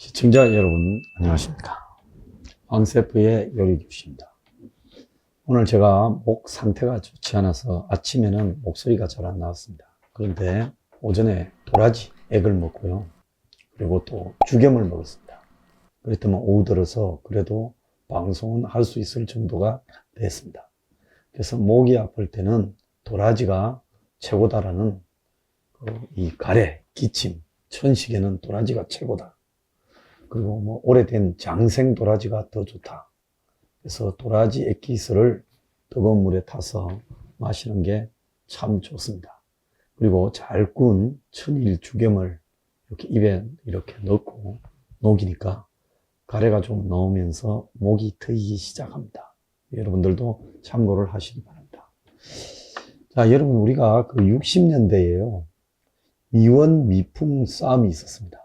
시청자 여러분 안녕하십니까. 왕세프의 요리교실입니다. 오늘 제가 목 상태가 좋지 않아서 아침에는 목소리가 잘 안 나왔습니다. 그런데 오전에 도라지 액을 먹고요, 그리고 또 죽염을 먹었습니다. 그랬더니 오후 들어서 그래도 방송은 할 수 있을 정도가 됐습니다. 그래서 목이 아플 때는 도라지가 최고다라는 이 가래, 기침, 천식에는 도라지가 최고다. 그리고 뭐 오래된 장생 도라지가 더 좋다. 그래서 도라지 액기스를 뜨거운 물에 타서 마시는 게 참 좋습니다. 그리고 잘 구운 천일 죽염을 이렇게 입에 이렇게 넣고 녹이니까 가래가 좀 나오면서 목이 트이기 시작합니다. 여러분들도 참고를 하시기 바랍니다. 자, 여러분, 우리가 그 60년대에요, 미원 미풍 싸움이 있었습니다.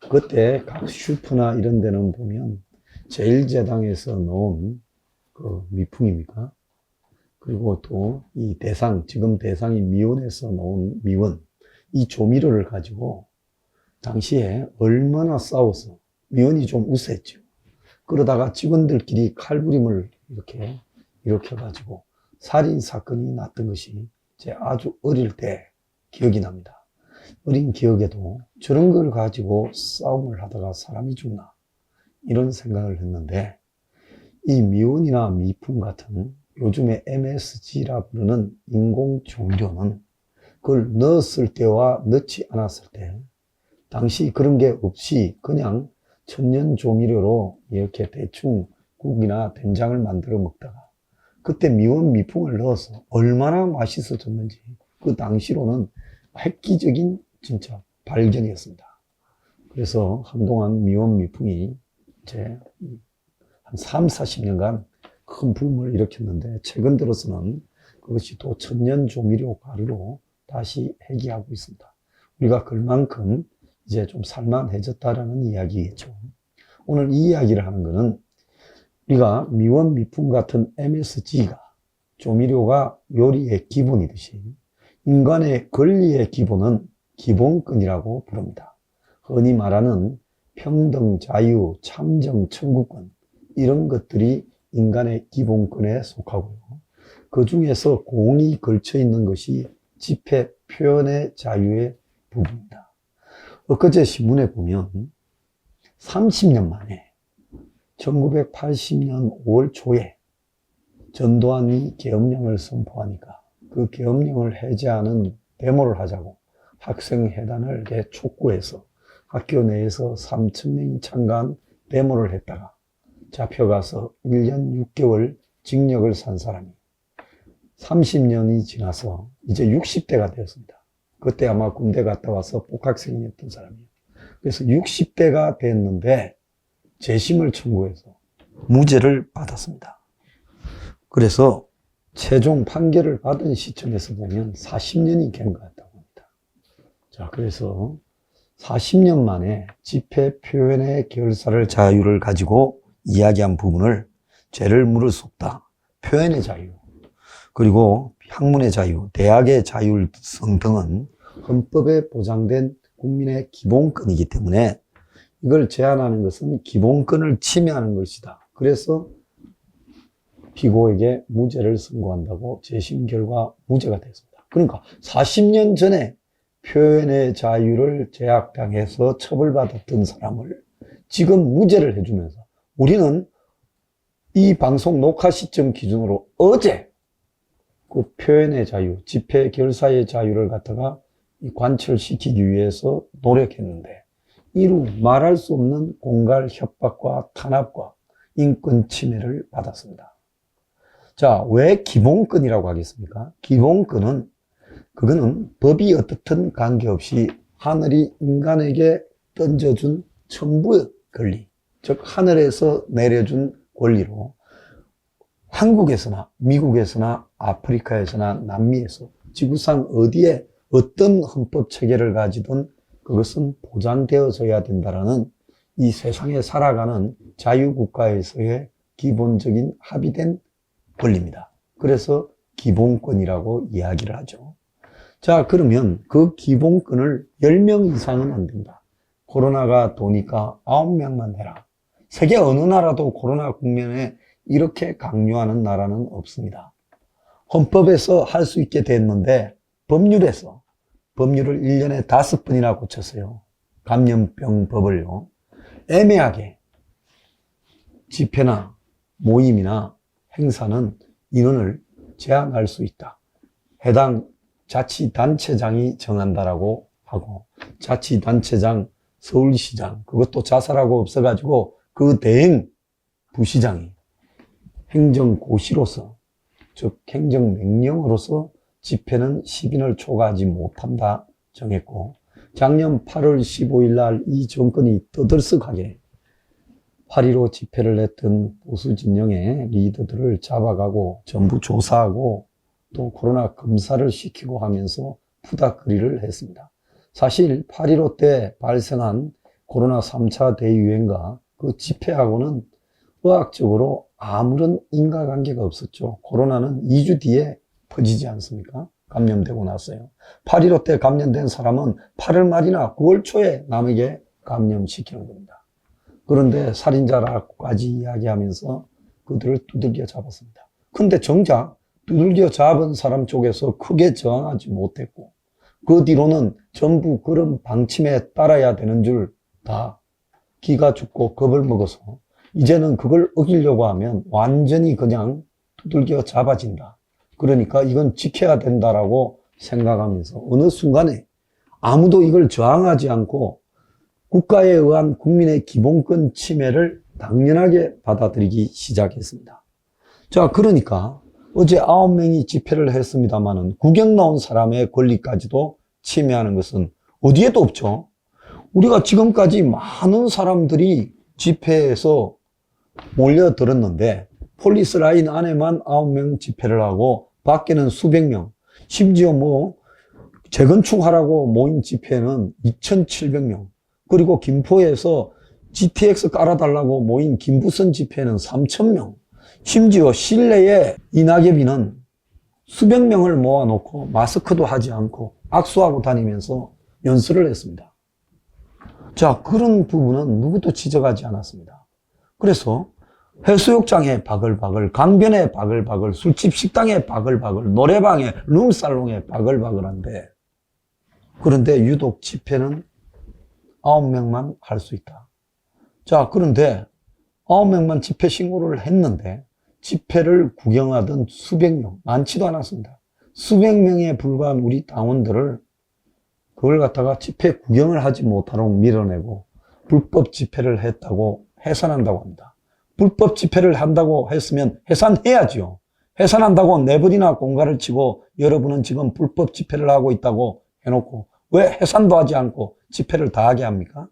그때 각 슈퍼나 이런 데는 보면 제일제당에서 넣은 그 미풍입니까? 그리고 또 이 대상, 지금 대상이 미원에서 넣은 미원, 이 조미료를 가지고 당시에 얼마나 싸워서, 미원이 좀 우세했죠. 그러다가 직원들끼리 칼부림을 이렇게 일으켜가지고 살인사건이 났던 것이 제 아주 어릴 때 기억이 납니다. 어린 기억에도 저런 걸 가지고 싸움을 하다가 사람이 죽나, 이런 생각을 했는데, 이 미온이나 미풍 같은 요즘에 MSG라 부르는 인공 종료는 그걸 넣었을 때와 넣지 않았을 때, 당시 그런 게 없이 그냥 천연 조미료로 이렇게 대충 국이나 된장을 만들어 먹다가 그때 미원 미풍을 넣어서 얼마나 맛있어졌는지, 그 당시로는 획기적인 진짜 발견이었습니다. 그래서 한동안 미원 미풍이 이제 한 3, 40년간 큰 붐을 일으켰는데, 최근 들어서는 그것이 또 천연 조미료 가루로 다시 회귀하고 있습니다. 우리가 그만큼 이제 좀 살만해졌다라는 이야기겠죠. 오늘 이 이야기를 하는 것은, 우리가 미원 미풍 같은 MSG가, 조미료가 요리의 기본이듯이 인간의 권리의 기본은 기본권이라고 부릅니다. 흔히 말하는 평등, 자유, 참정, 청구권, 이런 것들이 인간의 기본권에 속하고요. 그 중에서 공이 걸쳐 있는 것이 집회, 표현의 자유의 부분입니다. 엊그제 신문에 보면 30년 만에 1980년 5월 초에 전두환이 계엄령을 선포하니까 그 계엄령을 해제하는 데모를 하자고 학생회단을 이렇게 촉구해서 학교 내에서 3,000명이 참가한 데모를 했다가 잡혀가서 1년 6개월 징역을 산 사람이 30년이 지나서 이제 60대가 되었습니다. 그때 아마 군대 갔다 와서 복학생이었던 사람이에요. 그래서 60대가 됐는데 재심을 청구해서 무죄를 받았습니다. 그래서 최종 판결을 받은 시점에서 보면 40년이 된 것 같다고 합니다. 자, 그래서 40년 만에 집회 표현의 결사를 자유를 가지고 이야기한 부분을 죄를 물을 수 없다. 표현의 자유, 그리고 학문의 자유, 대학의 자율성 등은 헌법에 보장된 국민의 기본권이기 때문에 이걸 제한하는 것은 기본권을 침해하는 것이다. 그래서 피고에게 무죄를 선고한다고 재심 결과 무죄가 됐습니다. 그러니까 40년 전에 표현의 자유를 제약당해서 처벌받았던 사람을 지금 무죄를 해주면서, 우리는 이 방송 녹화 시점 기준으로 어제 그 표현의 자유, 집회 결사의 자유를 갖다가 관철시키기 위해서 노력했는데, 이루 말할 수 없는 공갈 협박과 탄압과 인권 침해를 받았습니다. 자, 왜 기본권이라고 하겠습니까? 기본권은, 그거는 법이 어떻든 관계없이 하늘이 인간에게 던져준 천부의 권리, 즉 하늘에서 내려준 권리로 한국에서나 미국에서나 아프리카에서나 남미에서 지구상 어디에 어떤 헌법 체계를 가지든 그것은 보장되어져야 된다라는 이 세상에 살아가는 자유국가에서의 기본적인 합의된 권리입니다. 그래서 기본권이라고 이야기를 하죠. 자, 그러면 그 기본권을 10명 이상은 안 된다. 코로나가 도니까 9명만 해라. 세계 어느 나라도 코로나 국면에 이렇게 강요하는 나라는 없습니다. 헌법에서 할 수 있게 됐는데 법률에서 법률을 1년에 5번이나 고쳤어요. 감염병법을요. 애매하게 집회나 모임이나 행사는 인원을 제한할 수 있다. 해당 자치단체장이 정한다라고 하고, 자치단체장, 서울시장, 그것도 자살하고 없어가지고 그 대행 부시장이 행정고시로서, 즉 행정명령으로서 집회는 10인을 초과하지 못한다 정했고, 작년 8월 15일 날 이 정권이 떠들썩하게 8.15 집회를 했던 보수 진영의 리더들을 잡아가고 전부 조사하고 또 코로나 검사를 시키고 하면서 푸닥거리를 했습니다. 사실 8.15 때 발생한 코로나 3차 대유행과 그 집회하고는 의학적으로 아무런 인과관계가 없었죠. 코로나는 2주 뒤에 퍼지지 않습니까? 감염되고 났어요. 8.15 때 감염된 사람은 8월 말이나 9월 초에 남에게 감염시키는 겁니다. 그런데 살인자라고까지 이야기하면서 그들을 두들겨 잡았습니다. 근데 정작 두들겨 잡은 사람 쪽에서 크게 저항하지 못했고, 그 뒤로는 전부 그런 방침에 따라야 되는 줄 다 기가 죽고 겁을 먹어서 이제는 그걸 어기려고 하면 완전히 그냥 두들겨 잡아진다. 그러니까 이건 지켜야 된다라고 생각하면서 어느 순간에 아무도 이걸 저항하지 않고 국가에 의한 국민의 기본권 침해를 당연하게 받아들이기 시작했습니다. 자, 그러니까 어제 9명이 집회를 했습니다마는 구경 나온 사람의 권리까지도 침해하는 것은 어디에도 없죠. 우리가 지금까지 많은 사람들이 집회에서 몰려들었는데 폴리스 라인 안에만 9명 집회를 하고 밖에는 수백 명, 심지어 재건축하라고 모인 집회는 2,700명, 그리고 김포에서 GTX 깔아달라고 모인 김부선 집회는 3,000명, 심지어 실내에 이낙엽이는 수백 명을 모아놓고 마스크도 하지 않고 악수하고 다니면서 연설을 했습니다. 자, 그런 부분은 누구도 지적하지 않았습니다. 그래서 해수욕장에 바글바글, 강변에 바글바글, 술집 식당에 바글바글, 노래방에, 룸살롱에 바글바글한데, 그런데 유독 집회는 9명만 할 수 있다. 자, 그런데 9명만 집회 신고를 했는데 집회를 구경하던 수백 명, 많지도 않았습니다. 수백 명에 불과한 우리 당원들을 그걸 갖다가 집회 구경을 하지 못하도록 밀어내고 불법 집회를 했다고 해산한다고 합니다. 불법 집회를 한다고 했으면 해산해야지요. 해산한다고 네 번이나 공갈을 치고 여러분은 지금 불법 집회를 하고 있다고 해놓고 왜 해산도 하지 않고 집회를 다 하게 합니까?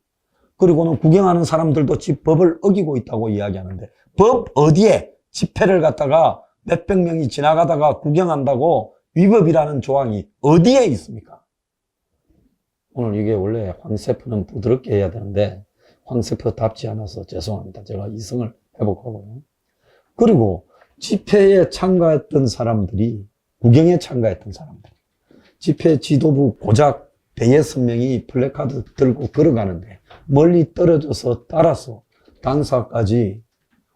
그리고는 구경하는 사람들도 법을 어기고 있다고 이야기하는데 법 어디에 집회를 갖다가 몇백 명이 지나가다가 구경한다고 위법이라는 조항이 어디에 있습니까? 오늘 이게 원래 황세표는 부드럽게 해야 되는데 황세표답지 않아서 죄송합니다. 제가 이성을 회복하고요. 그리고 집회에 참가했던 사람들이, 구경에 참가했던 사람들, 집회 지도부 고작 대여섯 명이 플래카드 들고 걸어가는데 멀리 떨어져서 따라서 당사까지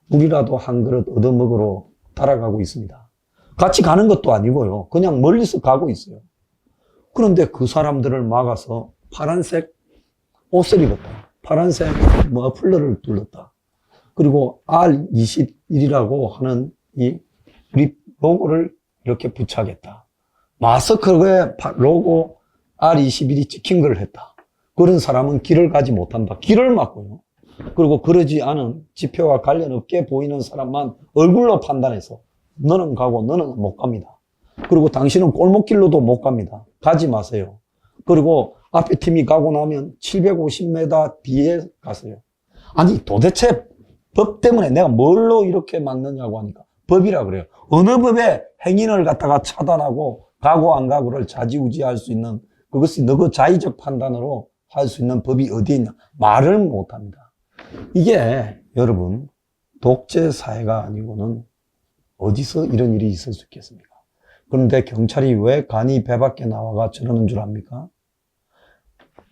우리라도 한 그릇 얻어먹으러 따라가고 있습니다. 같이 가는 것도 아니고요. 그냥 멀리서 가고 있어요. 그런데 그 사람들을 막아서 파란색 옷을 입었다. 파란색 머플러를 둘렀다. 그리고 R21이라고 하는 우리 로고를 이렇게 부착했다. 마스크에 로고 R21이 찍힌 걸 했다. 그런 사람은 길을 가지 못한다. 길을 막고요. 그리고 그러지 않은 집회와 관련 없게 보이는 사람만 얼굴로 판단해서 너는 가고 너는 못 갑니다. 그리고 당신은 골목길로도 못 갑니다. 가지 마세요. 그리고 앞에 팀이 가고 나면 750m 뒤에 가세요. 아니 도대체 법 때문에 내가 뭘로 이렇게 막느냐고 하니까 법이라 그래요. 어느 법에 행인을 갖다가 차단하고 가고 안 가고를 좌지우지할 수 있는, 그것이 너그 자의적 판단으로 할 수 있는 법이 어디에 있냐? 말을 못 합니다. 이게 여러분 독재 사회가 아니고는 어디서 이런 일이 있을 수 있겠습니까? 그런데 경찰이 왜 간이 배 밖에 나와가 저러는 줄 압니까?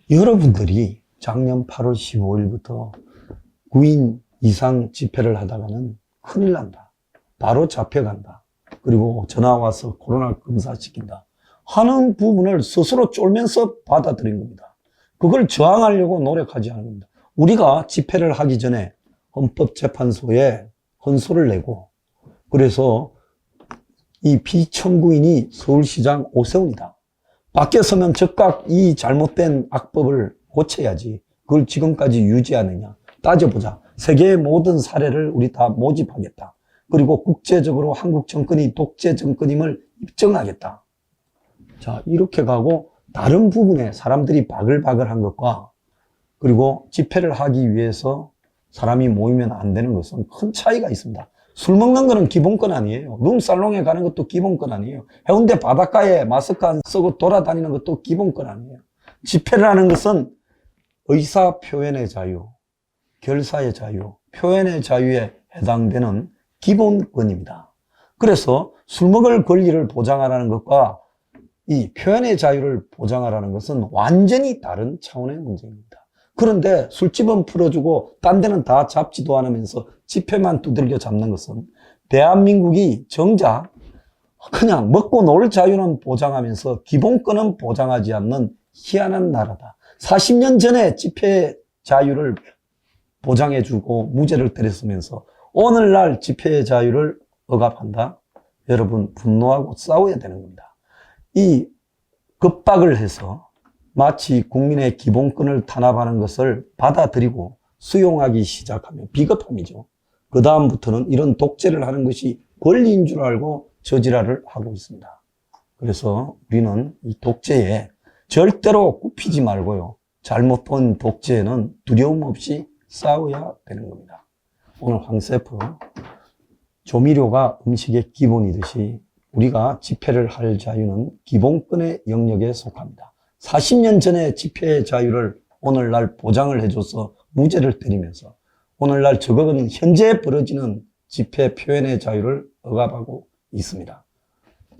여러분들이 작년 8월 15일부터 9인 이상 집회를 하다가는 큰일 난다. 바로 잡혀간다. 그리고 전화 와서 코로나 검사시킨다. 하는 부분을 스스로 쫄면서 받아들인 겁니다. 그걸 저항하려고 노력하지 않은 겁니다. 우리가 집회를 하기 전에 헌법재판소에 헌소를 내고, 그래서 이 피청구인이 서울시장 오세훈이다. 밖에 서면 즉각 이 잘못된 악법을 고쳐야지. 그걸 지금까지 유지하느냐. 따져보자. 세계의 모든 사례를 우리 다 모집하겠다. 그리고 국제적으로 한국 정권이 독재 정권임을 입증하겠다. 자, 이렇게 가고 다른 부분에 사람들이 바글바글한 것과 그리고 집회를 하기 위해서 사람이 모이면 안 되는 것은 큰 차이가 있습니다. 술 먹는 거는 기본권 아니에요. 룸살롱에 가는 것도 기본권 아니에요. 해운대 바닷가에 마스크 안 쓰고 돌아다니는 것도 기본권 아니에요. 집회를 하는 것은 의사 표현의 자유, 결사의 자유, 표현의 자유에 해당되는 기본권입니다. 그래서 술 먹을 권리를 보장하라는 것과 이 표현의 자유를 보장하라는 것은 완전히 다른 차원의 문제입니다. 그런데 술집은 풀어주고 딴 데는 다 잡지도 않으면서 집회만 두들겨 잡는 것은 대한민국이 정작 그냥 먹고 놀 자유는 보장하면서 기본권은 보장하지 않는 희한한 나라다. 40년 전에 집회 자유를 보장해주고 무죄를 때렸으면서 오늘날 집회의 자유를 억압한다? 여러분 분노하고 싸워야 되는 겁니다. 이 급박을 해서 마치 국민의 기본권을 탄압하는 것을 받아들이고 수용하기 시작하면 비겁함이죠. 그 다음부터는 이런 독재를 하는 것이 권리인 줄 알고 저지랄을 하고 있습니다. 그래서 우리는 이 독재에 절대로 굽히지 말고요. 잘못된 독재에는 두려움 없이 싸워야 되는 겁니다. 오늘 황세프 조미료가 음식의 기본이듯이 우리가 집회를 할 자유는 기본권의 영역에 속합니다. 40년 전에 집회의 자유를 오늘날 보장을 해줘서 무죄를 때리면서 오늘날 저거는 현재 벌어지는 집회 표현의 자유를 억압하고 있습니다.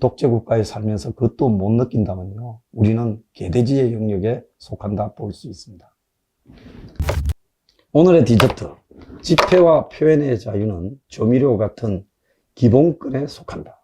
독재국가에 살면서 그것도 못 느낀다면요. 우리는 개돼지의 영역에 속한다 볼 수 있습니다. 오늘의 디저트. 집회와 표현의 자유는 조미료 같은 기본권에 속한다.